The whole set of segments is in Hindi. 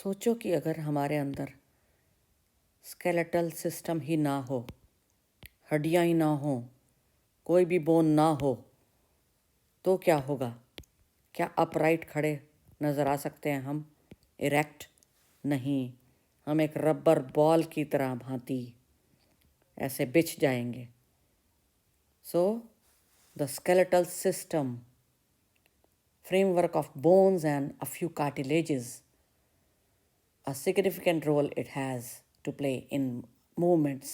सोचो कि अगर हमारे अंदर स्केलेटल सिस्टम ही ना हो, हड्डियां ही ना हो, कोई भी बोन ना हो, तो क्या होगा? क्या अपराइट खड़े नज़र आ सकते हैं हम? इरेक्ट? नहीं, हम एक रबर बॉल की तरह भांति ऐसे बिछ जाएंगे। So the skeletal system, framework of bones and a few cartilages, a significant role it has to play in movements.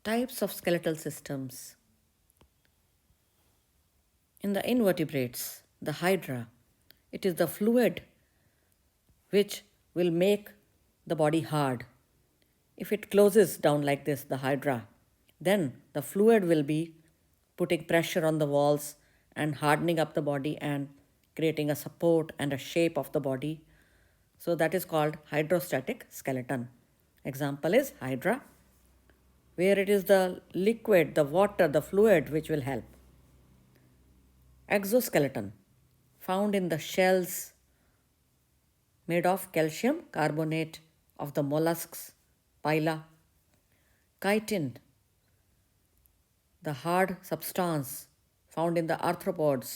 Types of skeletal systems. In the invertebrates, the hydra, it is the fluid which will make the body hard. If it closes down like this, the hydra, then the fluid will be putting pressure on the walls and hardening up the body and creating a support and a shape of the body. So that is called hydrostatic skeleton. Example is hydra, where it is the liquid, the water, the fluid which will help. Exoskeleton, found in the shells made of calcium carbonate of the mollusks, phyla. Chitin, the hard substance found in the arthropods.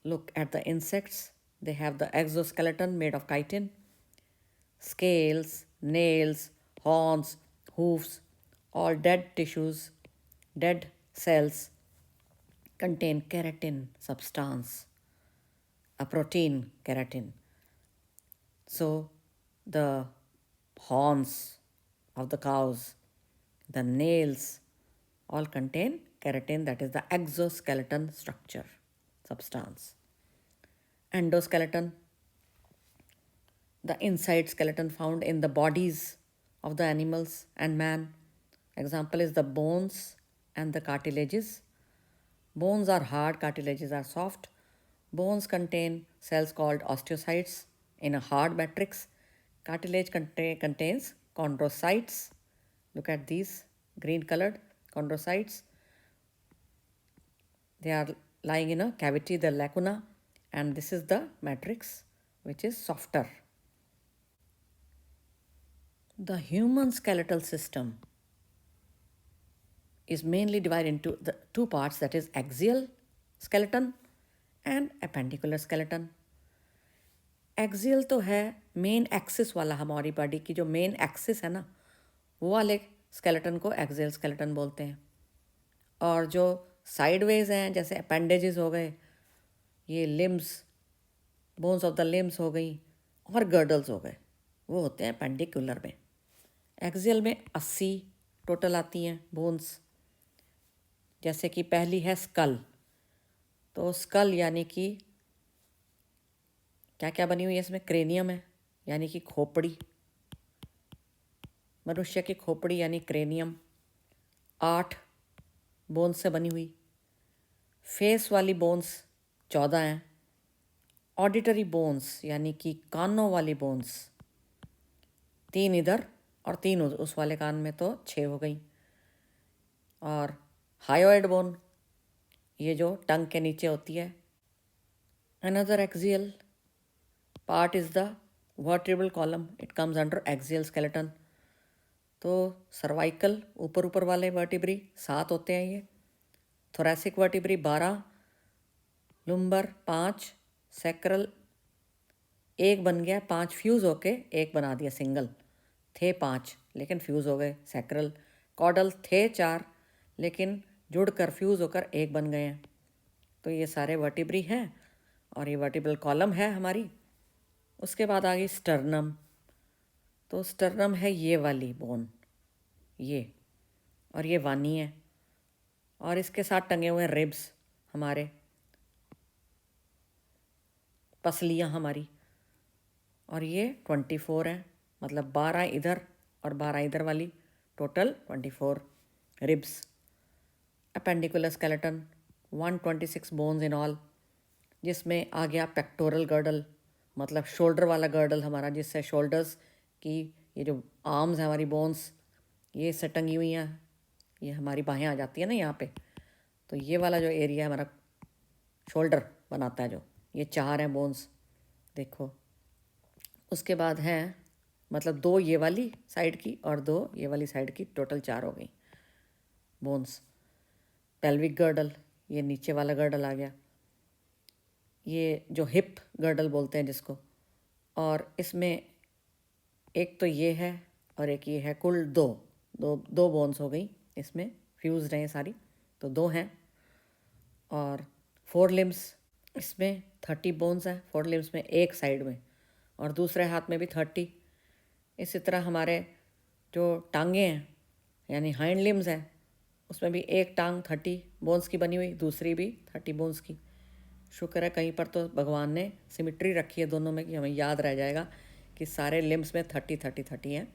Look at the insects, they have the exoskeleton made of chitin. Scales, nails, horns, hoofs, all dead tissues, dead cells contain keratin substance, a protein keratin. So the horns of the cows, the nails, all contain keratin, that is the exoskeleton structure, substance. Endoskeleton, the inside skeleton found in the bodies of the animals and man. Example is the bones and the cartilages. Bones are hard, cartilages are soft. Bones contain cells called osteocytes in a hard matrix. Cartilage contains chondrocytes. Look at these green colored chondrocytes. They are lying in a cavity, the lacuna, and this is the matrix which is softer. The human skeletal system is mainly divided into the two parts, that is axial skeleton and appendicular skeleton. Axial तो है मेन एक्सिस वाला, हमारी बॉडी की जो मेन एक्सिस है ना, वो वाले स्केलेटन को एक्सियल स्केलेटन बोलते हैं। और जो साइडवेज हैं, जैसे अपेंडेजेस हो गए, ये limbs, bones of the limbs हो गई, और गर्डल्स हो गए, वो होते हैं पेंडिकुलर में। एक्सियल में 80 टोटल आती हैं बोन्स। जैसे कि पहली है स्कल, तो स्कल यानी कि क्या क्या बनी हुई है इसमें? क्रेनियम है, यानी कि खोपड़ी, मनुष्य की खोपड़ी यानी क्रेनियम, 8 बोन्स से बनी हुई। फेस वाली बोन्स 14 हैं। ऑडिटरी बोन्स यानी कि कानों वाली बोन्स 3 इधर और 3 उस वाले कान में, तो 6 हो गई। और हायोइड बोन, ये जो टंग के नीचे होती है। Another axial part is the vertebral column, it comes under axial skeleton. तो सर्वाइकल ऊपर ऊपर वाले वर्टिब्री 7 होते हैं ये, थोरेसिक वर्टिब्री 12, लुम्बर 5, सैक्रल 1 बन गया, 5 फ्यूज़ होके 1 बना दिया सिंगल, थे 5 लेकिन फ्यूज़ हो गए सैक्रल। कॉडल थे 4 लेकिन जुड़कर फ्यूज़ होकर 1 बन गए हैं। तो ये सारे वर्टिब्री हैं और ये वर्टिब्रल कॉलम है हमारी। उसके बाद आ गई स्टर्नम, तो स्टर्नम है ये वाली बोन, ये, और ये वानी है, और इसके साथ टंगे हुए हैं रिब्स, हमारे पसलियाँ हमारी, और ये 24 हैं, मतलब 12 इधर और 12 इधर वाली, total 24 ribs. Appendicular skeleton 126 bones in all, जिसमें आ गया पेक्टोरल गर्डल, मतलब शोल्डर वाला गर्डल हमारा, जिससे शोल्डर्स की ये जो आर्म्स हैं हमारी बोन्स, ये इससे टंगी हुई हैं, ये हमारी बाहें आ जाती है ना यहाँ पे, तो ये वाला जो एरिया है हमारा शोल्डर बनाता है, जो ये 4 हैं बोन्स, देखो उसके बाद हैं मतलब 2 ये वाली साइड की और 2 ये वाली साइड की, टोटल 4 हो गई बोन्स। पेल्विक गर्डल, ये नीचे वाला गर्डल आ गया, ये जो हिप गर्डल बोलते हैं जिसको, और इसमें एक तो ये है और एक ये है, कुल दो बोन्स हो गई इसमें, फ्यूज हैं सारी, तो 2 हैं। और 4 लिम्स, इसमें 30 बोन्स हैं 4 लिम्स में, एक साइड में, और दूसरे हाथ में भी 30। इसी तरह हमारे जो टांगे हैं यानी हाइंड लिम्स हैं, उसमें भी एक टांग 30 बोन्स की बनी हुई, दूसरी भी 30 बोन्स की। शुक्र है कहीं पर तो भगवान ने सिमिट्री रखी है दोनों में कि हमें याद रह जाएगा कि सारे लिम्स में 30 30 30 हैं।